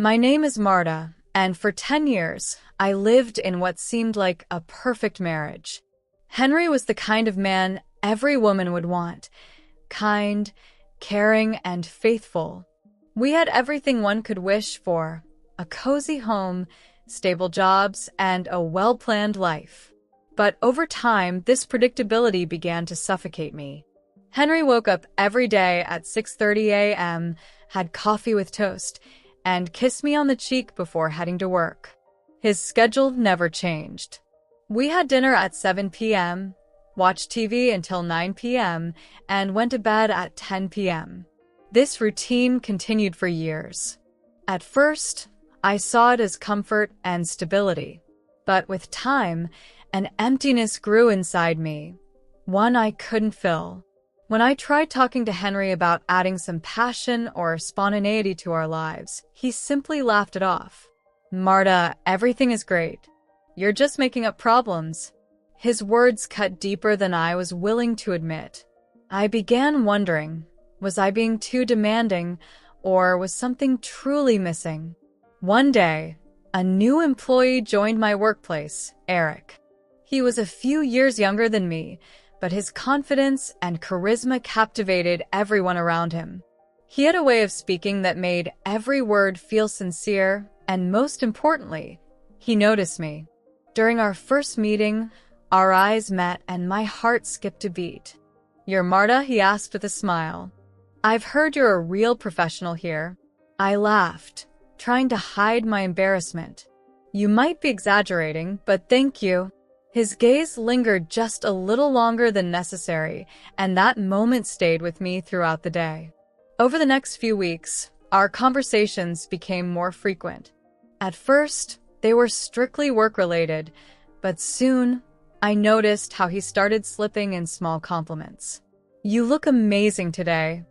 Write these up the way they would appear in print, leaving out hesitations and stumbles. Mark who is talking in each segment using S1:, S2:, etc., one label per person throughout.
S1: My name is Marta, and for 10 years, I lived in what seemed like a perfect marriage. Henry was the kind of man every woman would want: kind, caring, and faithful. We had everything one could wish for: a cozy home, stable jobs, and a well-planned life. But over time, this predictability began to suffocate me. Henry woke up every day at 6:30 a.m., had coffee with toast, and kissed me on the cheek before heading to work. His schedule never changed. We had dinner at 7 p.m., watched TV until 9 p.m., and went to bed at 10 p.m. This routine continued for years. At first, I saw it as comfort and stability. But with time, an emptiness grew inside me, one I couldn't fill. When I tried talking to Henry about adding some passion or spontaneity to our lives, he simply laughed it off. "Marta, everything is great. You're just making up problems." His words cut deeper than I was willing to admit. I began wondering, was I being too demanding, or was something truly missing? One day, a new employee joined my workplace, Eric. He was a few years younger than me, but his confidence and charisma captivated everyone around him. He had a way of speaking that made every word feel sincere, and most importantly, he noticed me. During our first meeting, our eyes met and my heart skipped a beat. "You're Marta?" he asked with a smile. "I've heard you're a real professional here." I laughed, trying to hide my embarrassment. "You might be exaggerating, but thank you." His gaze lingered just a little longer than necessary, and that moment stayed with me throughout the day. Over the next few weeks, our conversations became more frequent. At first, they were strictly work-related, but soon, I noticed how he started slipping in small compliments. "You look amazing today."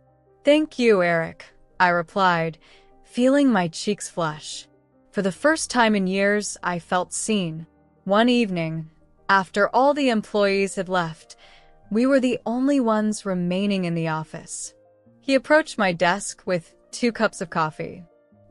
S1: "Thank you, Eric," I replied, feeling my cheeks flush. For the first time in years, I felt seen. One evening, after all the employees had left, we were the only ones remaining in the office. He approached my desk with 2 cups of coffee.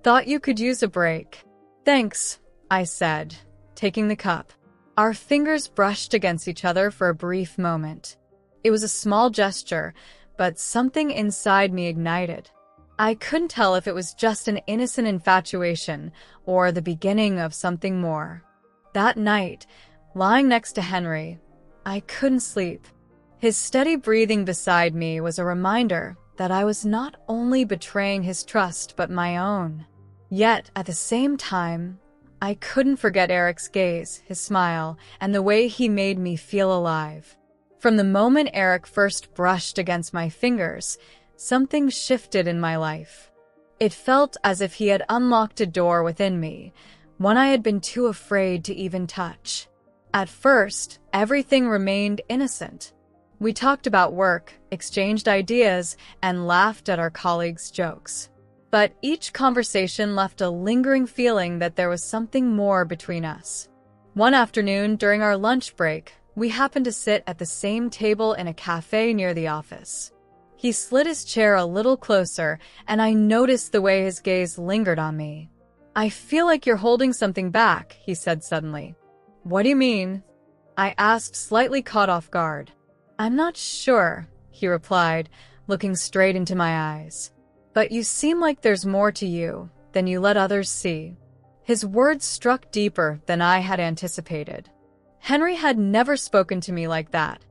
S1: "Thought you could use a break." "Thanks," I said, taking the cup. Our fingers brushed against each other for a brief moment. It was a small gesture, but something inside me ignited. I couldn't tell if it was just an innocent infatuation or the beginning of something more. That night, lying next to Henry, I couldn't sleep. His steady breathing beside me was a reminder that I was not only betraying his trust but my own. Yet, at the same time, I couldn't forget Eric's gaze, his smile, and the way he made me feel alive. From the moment Eric first brushed against my fingers, something shifted in my life. It felt as if he had unlocked a door within me, one I had been too afraid to even touch. At first, everything remained innocent. We talked about work, exchanged ideas, and laughed at our colleagues' jokes. But each conversation left a lingering feeling that there was something more between us. One afternoon, during our lunch break, we happened to sit at the same table in a cafe near the office. He slid his chair a little closer, and I noticed the way his gaze lingered on me. "I feel like you're holding something back," he said suddenly. "What do you mean?" I asked, slightly caught off guard. "I'm not sure," he replied, looking straight into my eyes. "But you seem like there's more to you than you let others see." His words struck deeper than I had anticipated. Henry had never spoken to me like that.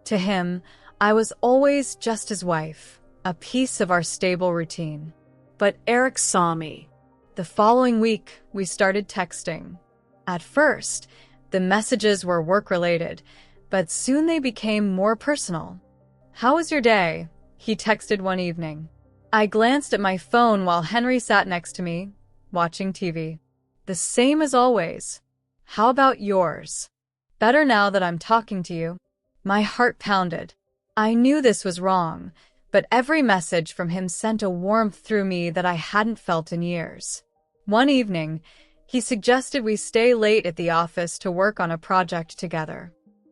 S1: To him, I was always just his wife, a piece of our stable routine. But Eric saw me. The following week, we started texting. At first, the messages were work-related, but soon they became more personal. "How was your day?" he texted one evening. I glanced at my phone while Henry sat next to me, watching TV. "The same as always. How about yours?" "Better now that I'm talking to you." My heart pounded. I knew this was wrong, but every message from him sent a warmth through me that I hadn't felt in years. One evening, he suggested we stay late at the office to work on a project together.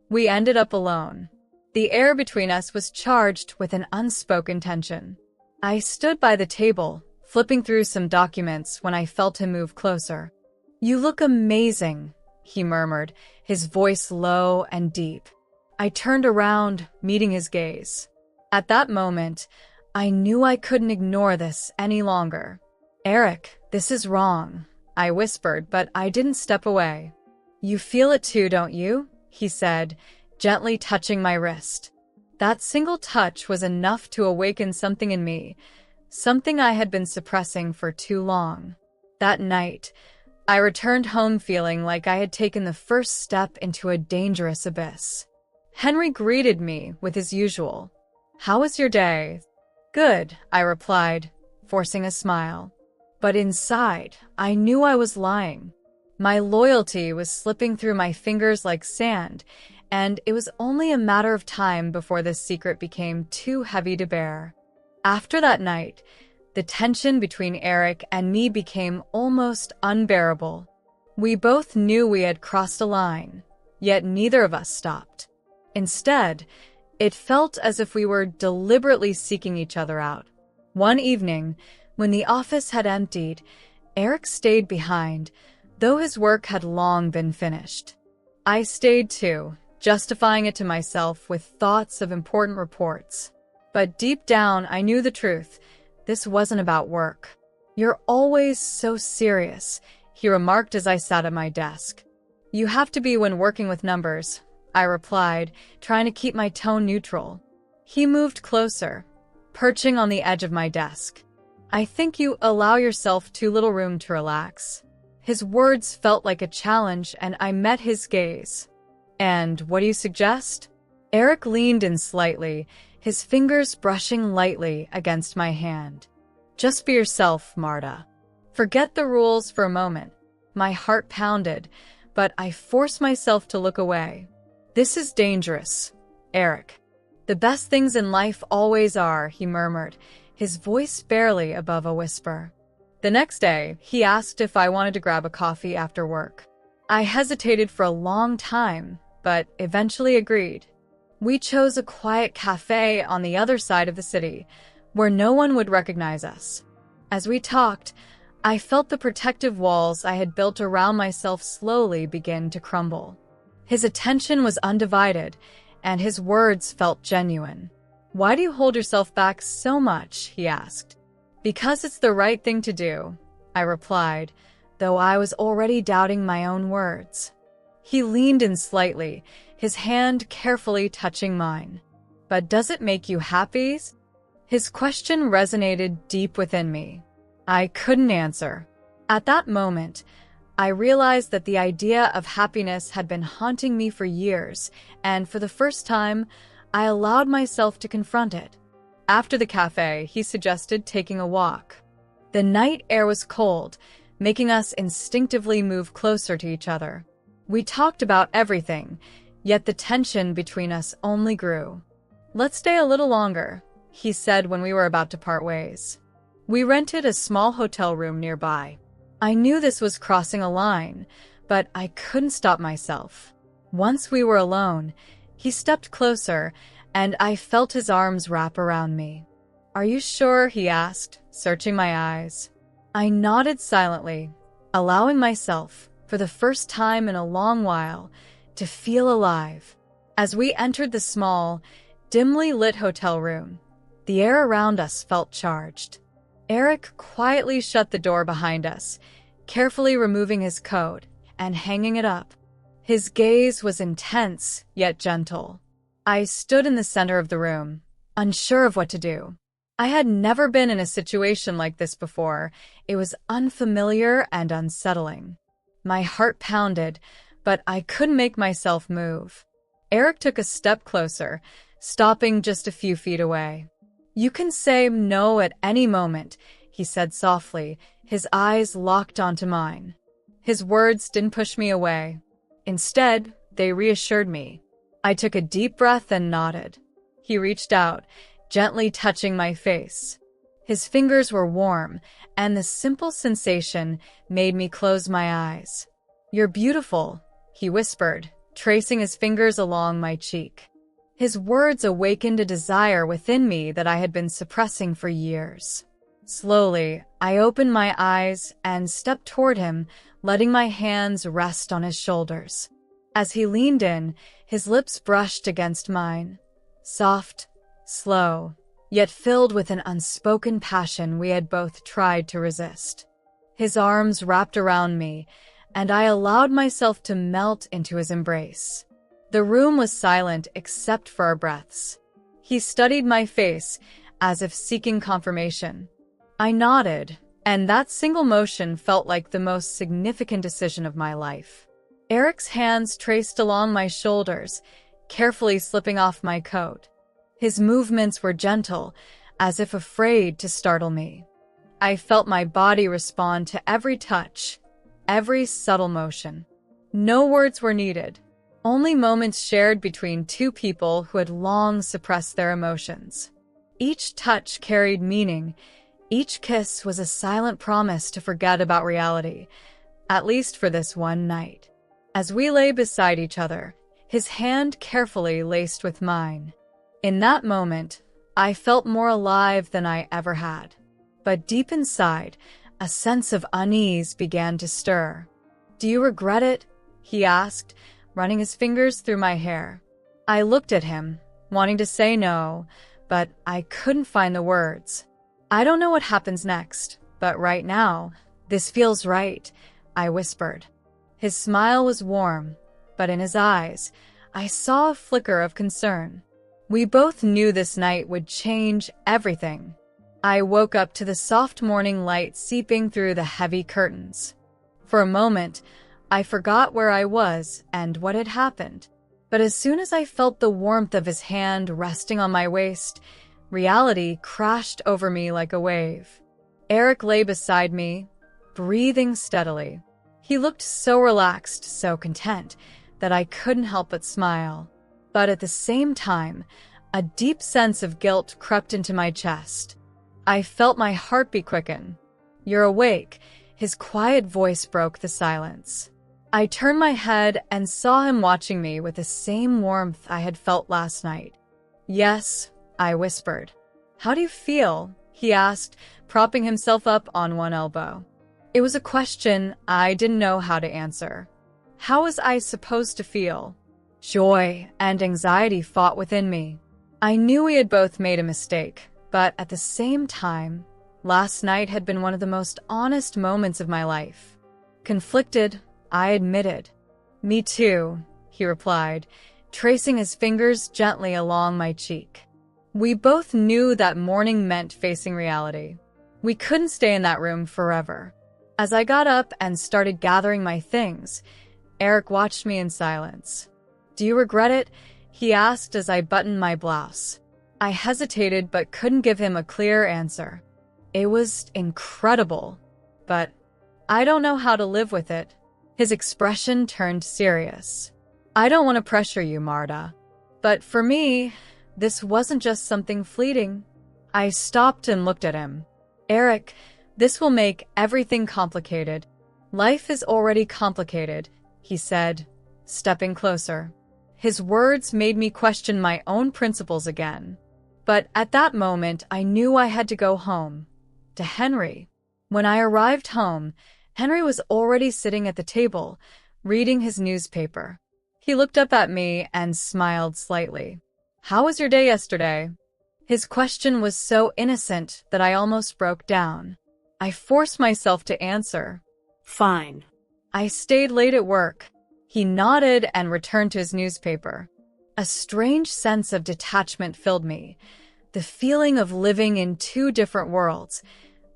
S1: We ended up alone. The air between us was charged with an unspoken tension. I stood by the table, flipping through some documents when I felt him move closer. "You look amazing," he murmured, his voice low and deep. I turned around, meeting his gaze. At that moment, I knew I couldn't ignore this any longer. "Eric, this is wrong," I whispered, but I didn't step away. "You feel it too, don't you?" he said, gently touching my wrist. That single touch was enough to awaken something in me, something I had been suppressing for too long. That night, I returned home feeling like I had taken the first step into a dangerous abyss. Henry greeted me with his usual, "How was your day?" "Good," I replied, forcing a smile. But inside, I knew I was lying. My loyalty was slipping through my fingers like sand, and it was only a matter of time before this secret became too heavy to bear. After that night, the tension between Eric and me became almost unbearable. We both knew we had crossed a line, yet neither of us stopped. Instead, it felt as if we were deliberately seeking each other out. One evening, when the office had emptied, Eric stayed behind, though his work had long been finished. I stayed too, justifying it to myself with thoughts of important reports. But deep down, I knew the truth. This wasn't about work. "You're always so serious," he remarked as I sat at my desk. "You have to be when working with numbers," I replied, trying to keep my tone neutral. He moved closer, perching on the edge of my desk. "I think you allow yourself too little room to relax." His words felt like a challenge, and I met his gaze. "And what do you suggest?" Eric leaned in slightly, his fingers brushing lightly against my hand. "Just be yourself, Marta. Forget the rules for a moment." My heart pounded, but I forced myself to look away. "This is dangerous, Eric." "The best things in life always are," he murmured, his voice barely above a whisper. The next day, he asked if I wanted to grab a coffee after work. I hesitated for a long time, but eventually agreed. We chose a quiet cafe on the other side of the city, where no one would recognize us. As we talked, I felt the protective walls I had built around myself slowly begin to crumble. His attention was undivided, and his words felt genuine. "Why do you hold yourself back so much?" he asked. "Because it's the right thing to do," I replied, though I was already doubting my own words. He leaned in slightly, his hand carefully touching mine. "But does it make you happy?" His question resonated deep within me. I couldn't answer. At that moment, I realized that the idea of happiness had been haunting me for years, and for the first time, I allowed myself to confront it. After the cafe, he suggested taking a walk. The night air was cold, making us instinctively move closer to each other. We talked about everything, yet the tension between us only grew. "Let's stay a little longer," he said when we were about to part ways. We rented a small hotel room nearby. I knew this was crossing a line, but I couldn't stop myself. Once we were alone, he stepped closer, and I felt his arms wrap around me. "Are you sure?" he asked, searching my eyes. I nodded silently, allowing myself, for the first time in a long while, to feel alive. As we entered the small, dimly lit hotel room, the air around us felt charged. Eric quietly shut the door behind us, carefully removing his coat and hanging it up. His gaze was intense, yet gentle. I stood in the center of the room, unsure of what to do. I had never been in a situation like this before. It was unfamiliar and unsettling. My heart pounded, but I couldn't make myself move. Eric took a step closer, stopping just a few feet away. "You can say no at any moment," he said softly, his eyes locked onto mine. His words didn't push me away. Instead, they reassured me. I took a deep breath and nodded. He reached out, gently touching my face. His fingers were warm, and the simple sensation made me close my eyes. "You're beautiful," he whispered, tracing his fingers along my cheek. His words awakened a desire within me that I had been suppressing for years. Slowly, I opened my eyes and stepped toward him, letting my hands rest on his shoulders. As he leaned in, his lips brushed against mine. Soft, slow, yet filled with an unspoken passion we had both tried to resist. His arms wrapped around me, and I allowed myself to melt into his embrace. The room was silent except for our breaths. He studied my face, as if seeking confirmation. I nodded, and that single motion felt like the most significant decision of my life. Eric's hands traced along my shoulders, carefully slipping off my coat. His movements were gentle, as if afraid to startle me. I felt my body respond to every touch, every subtle motion. No words were needed, only moments shared between two people who had long suppressed their emotions. Each touch carried meaning. Each kiss was a silent promise to forget about reality, at least for this one night. As we lay beside each other, his hand carefully laced with mine. In that moment, I felt more alive than I ever had. But deep inside, a sense of unease began to stir. "Do you regret it?" he asked, running his fingers through my hair. I looked at him, wanting to say no, but I couldn't find the words. "I don't know what happens next, but right now, this feels right," I whispered. His smile was warm, but in his eyes, I saw a flicker of concern. We both knew this night would change everything. I woke up to the soft morning light seeping through the heavy curtains. For a moment, I forgot where I was and what had happened. But as soon as I felt the warmth of his hand resting on my waist, reality crashed over me like a wave. Eric lay beside me, breathing steadily. He looked so relaxed, so content, that I couldn't help but smile. But at the same time, a deep sense of guilt crept into my chest. I felt my heartbeat quicken. "You're awake," his quiet voice broke the silence. I turned my head and saw him watching me with the same warmth I had felt last night. "Yes," I whispered. "How do you feel?" he asked, propping himself up on one elbow. It was a question I didn't know how to answer. How was I supposed to feel? Joy and anxiety fought within me. I knew we had both made a mistake, but at the same time, last night had been one of the most honest moments of my life. Conflicted, I admitted. "Me too," he replied, tracing his fingers gently along my cheek. We both knew that morning meant facing reality. We couldn't stay in that room forever. As I got up and started gathering my things, Eric watched me in silence. "Do you regret it?" he asked as I buttoned my blouse. I hesitated but couldn't give him a clear answer. It was incredible, but I don't know how to live with it. His expression turned serious. "I don't want to pressure you, Marta. But for me, this wasn't just something fleeting." I stopped and looked at him. "Eric, this will make everything complicated." "Life is already complicated," he said, stepping closer. His words made me question my own principles again. But at that moment, I knew I had to go home, to Henry. When I arrived home, Henry was already sitting at the table, reading his newspaper. He looked up at me and smiled slightly. "How was your day yesterday?" His question was so innocent that I almost broke down. I forced myself to answer.
S2: "Fine."
S1: "I stayed late at work." He nodded and returned to his newspaper. A strange sense of detachment filled me, the feeling of living in two different worlds,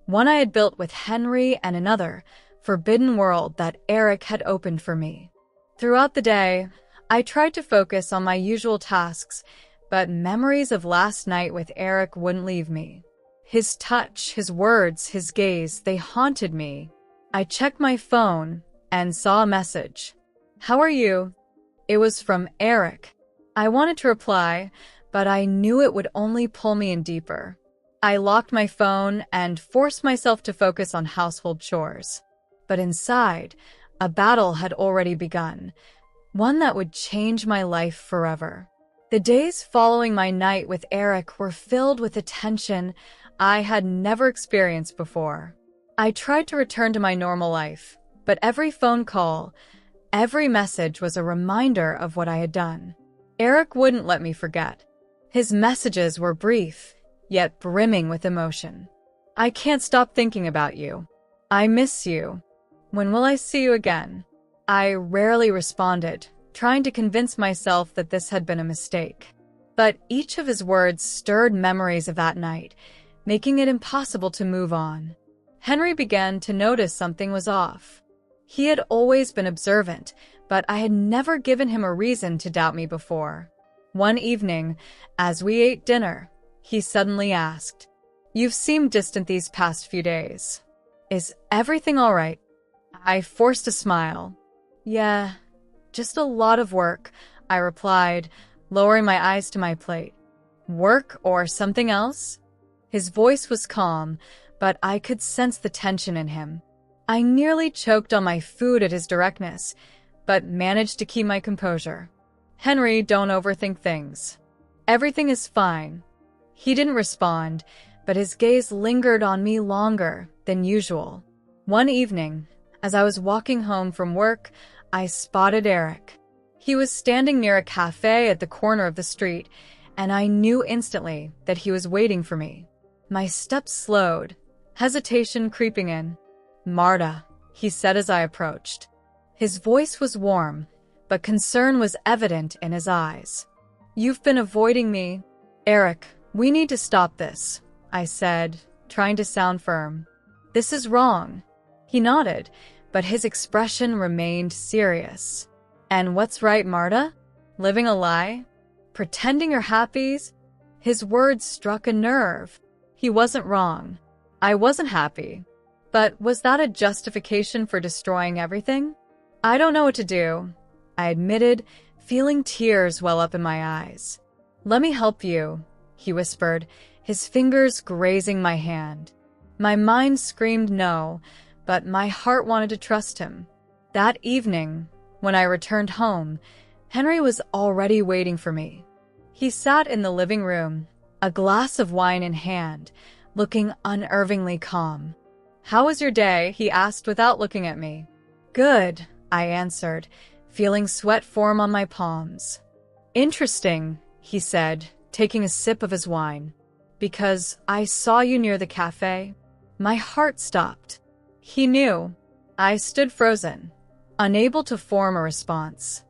S1: one I had built with Henry and another, forbidden world that Eric had opened for me. Throughout the day, I tried to focus on my usual tasks, but memories of last night with Eric wouldn't leave me. His touch, his words, his gaze, they haunted me. I checked my phone and saw a message. "How are you?" It was from Eric. I wanted to reply, but I knew it would only pull me in deeper. I locked my phone and forced myself to focus on household chores. But inside, a battle had already begun, one that would change my life forever. The days following my night with Eric were filled with a tension I had never experienced before. I tried to return to my normal life, but every phone call, every message was a reminder of what I had done. Eric wouldn't let me forget. His messages were brief, yet brimming with emotion. I can't stop thinking about you. I miss you. When will I see you again? I rarely responded, trying to convince myself that this had been a mistake. But each of his words stirred memories of that night, making it impossible to move on. Henry began to notice something was off. He had always been observant, but I had never given him a reason to doubt me before. One evening, as we ate dinner, he suddenly asked, "You've seemed distant these past few days. Is everything all right?" I forced a smile. "Yeah, just a lot of work," I replied, lowering my eyes to my plate. "Work or something else?" His voice was calm, but I could sense the tension in him. I nearly choked on my food at his directness, but managed to keep my composure. "Henry, don't overthink things. Everything is fine." He didn't respond, but his gaze lingered on me longer than usual. One evening, as I was walking home from work, I spotted Eric. He was standing near a cafe at the corner of the street, and I knew instantly that he was waiting for me. My steps slowed, hesitation creeping in. "Marta," he said as I approached. His voice was warm, but concern was evident in his eyes. "You've been avoiding me." "Eric, we need to stop this," I said, trying to sound firm. "This is wrong." He nodded, but his expression remained serious. "And what's right, Marta? Living a lie? Pretending you're happy?" His words struck a nerve. He wasn't wrong. I wasn't happy. But was that a justification for destroying everything? "I don't know what to do," I admitted, feeling tears well up in my eyes. "Let me help you," he whispered, his fingers grazing my hand. My mind screamed no, but my heart wanted to trust him. That evening, when I returned home, Henry was already waiting for me. He sat in the living room, a glass of wine in hand, looking unnervingly calm. "How was your day?" he asked without looking at me. "Good," I answered, feeling sweat form on my palms. "Interesting," he said, taking a sip of his wine. "Because I saw you near the cafe." My heart stopped. He knew. I stood frozen, unable to form a response.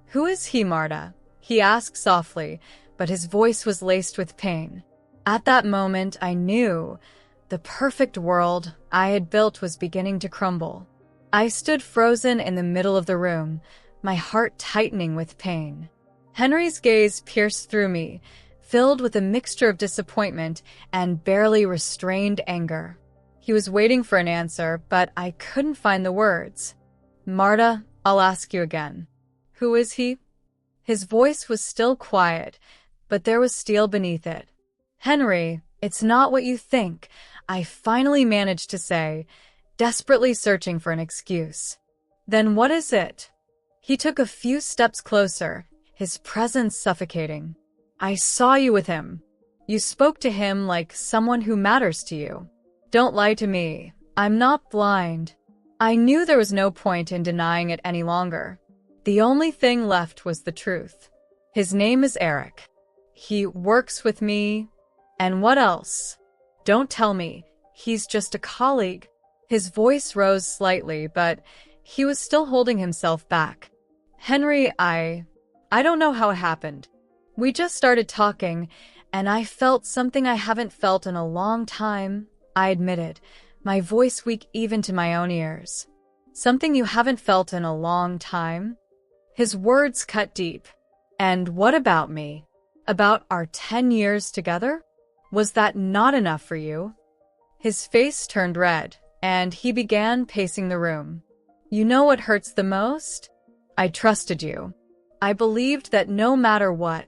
S1: "Who is he, Marta?" he asked softly, but his voice was laced with pain. At that moment, I knew the perfect world I had built was beginning to crumble. I stood frozen in the middle of the room, my heart tightening with pain. Henry's gaze pierced through me, filled with a mixture of disappointment and barely restrained anger. He was waiting for an answer, but I couldn't find the words. "Marta, I'll ask you again. Who is he?" His voice was still quiet, but there was steel beneath it. "Henry, it's not what you think," I finally managed to say, desperately searching for an excuse. "Then what is it?" He took a few steps closer, his presence suffocating. "I saw you with him. You spoke to him like someone who matters to you. Don't lie to me. I'm not blind." I knew there was no point in denying it any longer. The only thing left was the truth. "His name is Eric. He works with me. And what else? Don't tell me. He's just a colleague." His voice rose slightly, but he was still holding himself back. "Henry, I don't know how it happened. We just started talking, and I felt something I haven't felt in a long time," I admitted, my voice weak even to my own ears. "Something you haven't felt in a long time?" His words cut deep. "And what about me? About our 10 years together? Was that not enough for you?" His face turned red, and he began pacing the room. "You know what hurts the most? I trusted you. I believed that no matter what,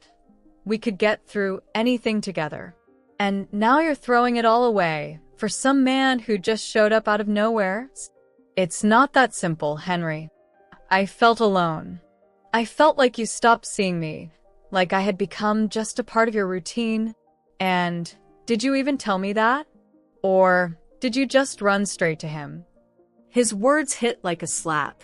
S1: we could get through anything together. And now you're throwing it all away for some man who just showed up out of nowhere?" "It's not that simple, Henry. I felt alone. I felt like you stopped seeing me, like I had become just a part of your routine. And did you even tell me that?" Or did you just run straight to him?
S2: His words hit like a slap.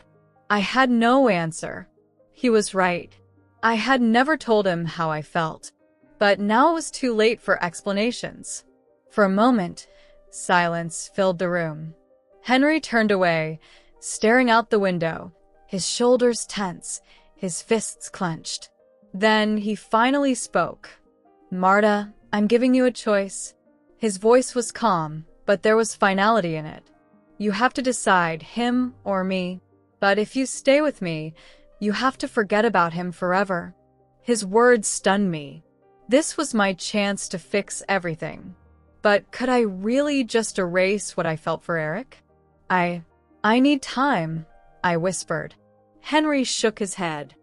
S1: I had no answer. He was right. I had never told him how I felt. But now it was too late for explanations. For a moment, silence filled the room. Henry turned away, staring out the window, his shoulders tense, his fists clenched. Then he finally spoke. "Marta, I'm giving you a choice." His voice was calm, but there was finality in it. "You have to decide, him or me. But if you stay with me, you have to forget about him forever." His words stunned me. This was my chance to fix everything. But could I really just erase what I felt for Eric? I need time, I whispered.
S2: Henry shook his head.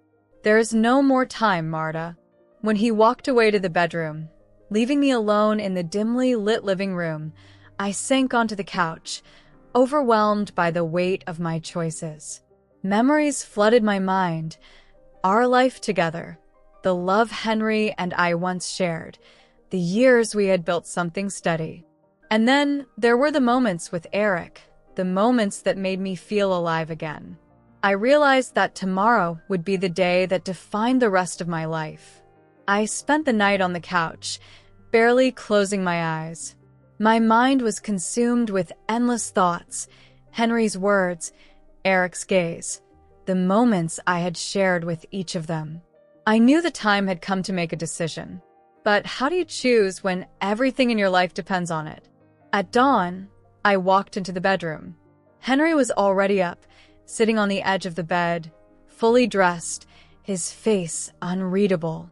S1: "There is no more time, Marta." When he walked away to the bedroom, leaving me alone in the dimly lit living room, I sank onto the couch, overwhelmed by the weight of my choices. Memories flooded my mind. Our life together, the love Henry and I once shared, the years we had built something steady. And then there were the moments with Eric, the moments that made me feel alive again. I realized that tomorrow would be the day that defined the rest of my life. I spent the night on the couch, barely closing my eyes. My mind was consumed with endless thoughts, Henry's words, Eric's gaze, the moments I had shared with each of them. I knew the time had come to make a decision. But how do you choose when everything in your life depends on it? At dawn, I walked into the bedroom. Henry was already up, sitting on the edge of the bed, fully dressed, his face unreadable.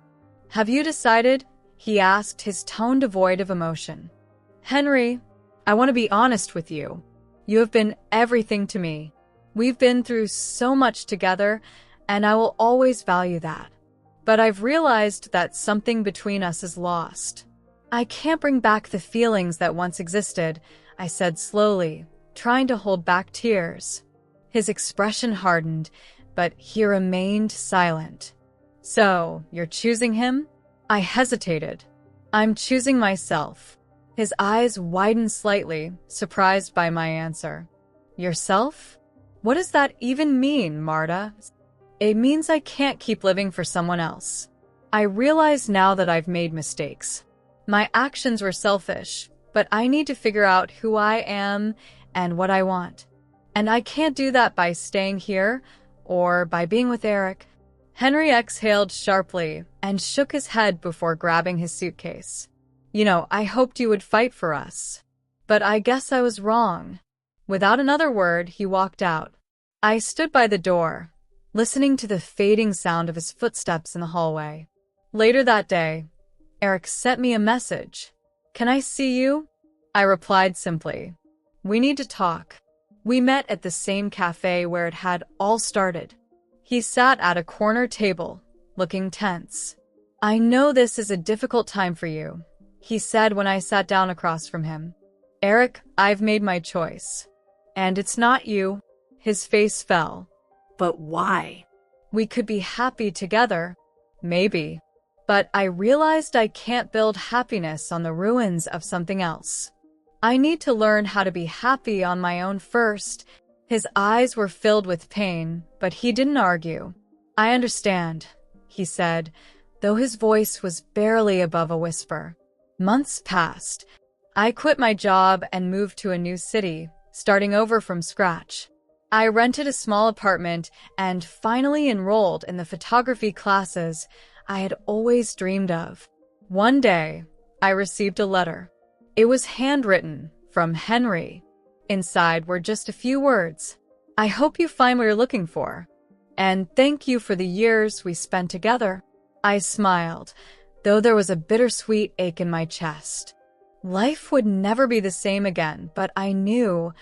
S1: "Have you decided?" he asked, his tone devoid of emotion. "Henry, I want to be honest with you. You have been everything to me. We've been through so much together, and I will always value that. But I've realized that something between us is lost. I can't bring back the feelings that once existed," I said slowly, trying to hold back tears. His expression hardened, but he remained silent. "So, you're choosing him?" I hesitated. "I'm choosing myself." His eyes widened slightly, surprised by my answer. "Yourself? What does that even mean, Marta?" "It means I can't keep living for someone else. I realize now that I've made mistakes. My actions were selfish, but I need to figure out who I am and what I want. And I can't do that by staying here or by being with Eric." Henry exhaled sharply and shook his head before grabbing his suitcase. I hoped you would fight for us. But I guess I was wrong." Without another word, he walked out. I stood by the door, listening to the fading sound of his footsteps in the hallway. Later that day, Eric sent me a message. "Can I see you?" I replied simply, "We need to talk." We met at the same cafe where it had all started. He sat at a corner table, looking tense. "I know this is a difficult time for you," he said when I sat down across from him. "Eric, I've made my choice. And it's not you." His face fell.
S2: "But why?"
S1: "We could be happy together. Maybe. But I realized I can't build happiness on the ruins of something else. I need to learn how to be happy on my own first." His eyes were filled with pain, but he didn't argue. "I understand," he said, though his voice was barely above a whisper. Months passed. I quit my job and moved to a new city, starting over from scratch. I rented a small apartment and finally enrolled in the photography classes I had always dreamed of. One day, I received a letter. It was handwritten from Henry. Inside were just a few words. "I hope you find what you're looking for. And thank you for the years we spent together." I smiled, though there was a bittersweet ache in my chest. Life would never be the same again, but I knew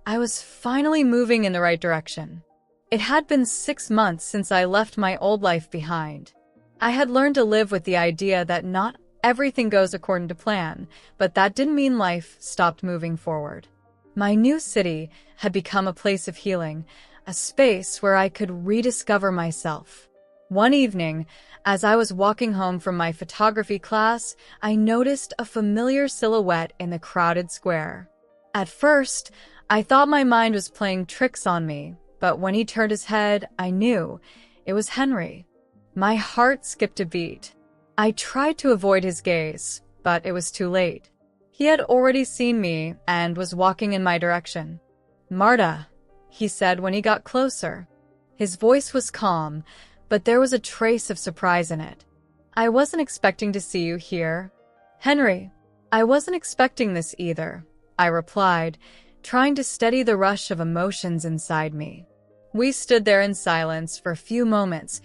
S1: I was finally moving in the right direction. It had been 6 months since I left my old life behind. I had learned to live with the idea that not everything goes according to plan, but that didn't mean life stopped moving forward. My new city had become a place of healing, a space where I could rediscover myself. One evening, as I was walking home from my photography class, I noticed a familiar silhouette in the crowded square. At first, I thought my mind was playing tricks on me, but when he turned his head, I knew it was Henry. My heart skipped a beat. I tried to avoid his gaze, but it was too late. He had already seen me and was walking in my direction. "Marta," he said when he got closer. His voice was calm, but there was a trace of surprise in it. "I wasn't expecting to see you here." "Henry, I wasn't expecting this either," I replied, trying to steady the rush of emotions inside me. We stood there in silence for a few moments,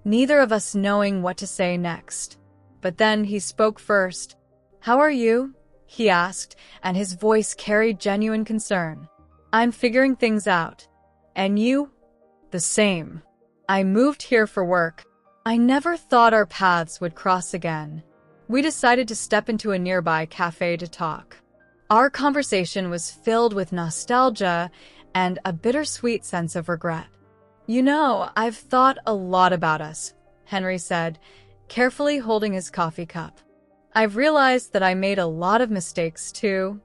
S1: neither of us knowing what to say next. But then he spoke first. "How are you?" he asked, and his voice carried genuine concern. "I'm figuring things out. And you?" "The same. I moved here for work. I never thought our paths would cross again." We decided to step into a nearby cafe to talk. Our conversation was filled with nostalgia and a bittersweet sense of regret. "You know, I've thought a lot about us," Henry said, carefully holding his coffee cup. "I've realized that I made a lot of mistakes too."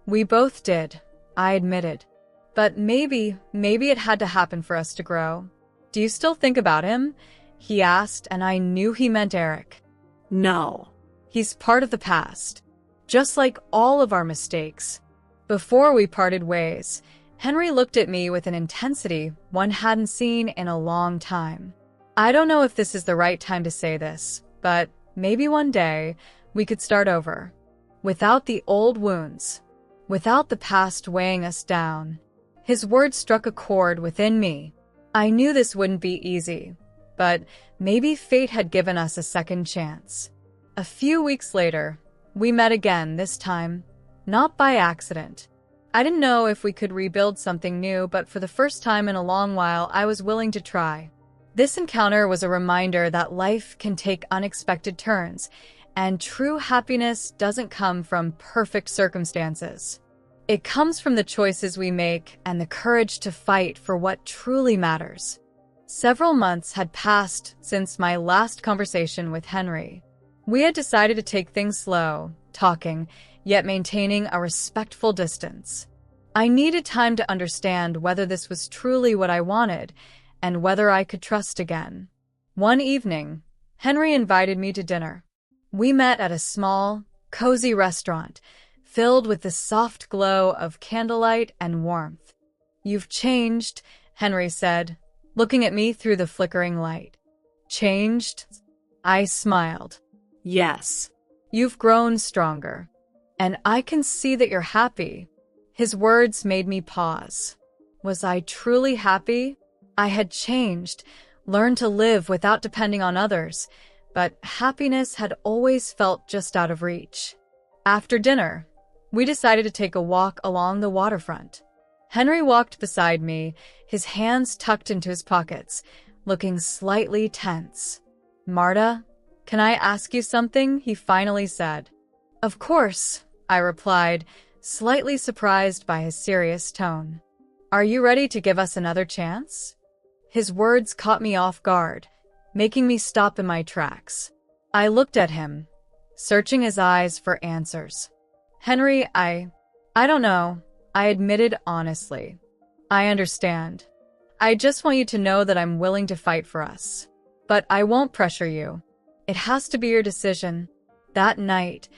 S1: "We both did," I admitted. "But maybe it had to happen for us to grow." "Do you still think about him?" he asked, and I knew he meant Eric.
S2: No.
S1: "He's part of the past, just like all of our mistakes." Before we parted ways, Henry looked at me with an intensity one hadn't seen in a long time. "I don't know if this is the right time to say this, but maybe one day we could start over. Without the old wounds, without the past weighing us down." His words struck a chord within me. I knew this wouldn't be easy, but maybe fate had given us a second chance. A few weeks later, we met again, this time not by accident. I didn't know if we could rebuild something new, but for the first time in a long while, I was willing to try. This encounter was a reminder that life can take unexpected turns, and true happiness doesn't come from perfect circumstances. It comes from the choices we make and the courage to fight for what truly matters. Several months had passed since my last conversation with Henry. We had decided to take things slow, talking, yet maintaining a respectful distance. I needed time to understand whether this was truly what I wanted and whether I could trust again. One evening, Henry invited me to dinner. We met at a small, cozy restaurant filled with the soft glow of candlelight and warmth. "You've changed," Henry said, looking at me through the flickering light. "Changed?" I smiled.
S2: Yes.
S1: "You've grown stronger. And I can see that you're happy." His words made me pause. Was I truly happy? I had changed, learned to live without depending on others, but happiness had always felt just out of reach. After dinner, we decided to take a walk along the waterfront. Henry walked beside me, his hands tucked into his pockets, looking slightly tense. "Marta, can I ask you something?" he finally said. "Of course," I replied, slightly surprised by his serious tone. "Are you ready to give us another chance?" His words caught me off guard, making me stop in my tracks. I looked at him, searching his eyes for answers. "Henry, I don't know," I admitted honestly. "I understand. I just want you to know that I'm willing to fight for us. But I won't pressure you. It has to be your decision." That night,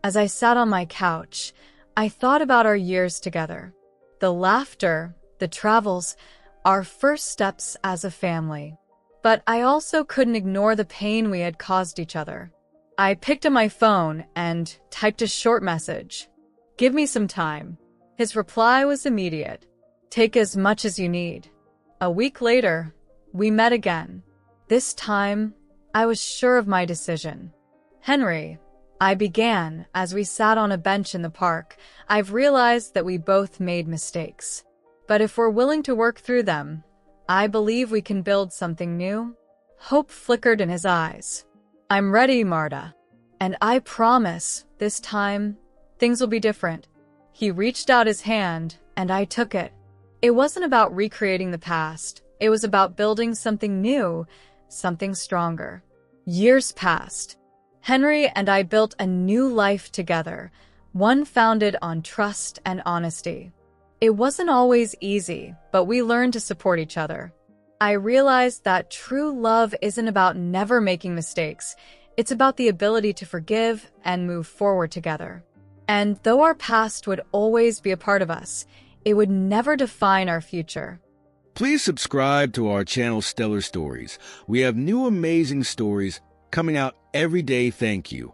S1: as I sat on my couch, I thought about our years together. The laughter, the travels, our first steps as a family. But I also couldn't ignore the pain we had caused each other. I picked up my phone and typed a short message. "Give me some time." His reply was immediate. "Take as much as you need." A week later, we met again. This time, I was sure of my decision. "Henry," I began as we sat on a bench in the park, "I've realized that we both made mistakes. But if we're willing to work through them, I believe we can build something new." Hope flickered in his eyes. "I'm ready, Marta. And I promise, this time, things will be different." He reached out his hand, and I took it. It wasn't about recreating the past. It was about building something new, something stronger. Years passed. Henry and I built a new life together, one founded on trust and honesty. It wasn't always easy, but we learned to support each other. I realized that true love isn't about never making mistakes. It's about the ability to forgive and move forward together. And though our past would always be a part of us, it would never define our future.
S3: Please subscribe to our channel Stellar Stories. We have new amazing stories coming out every day. Thank you.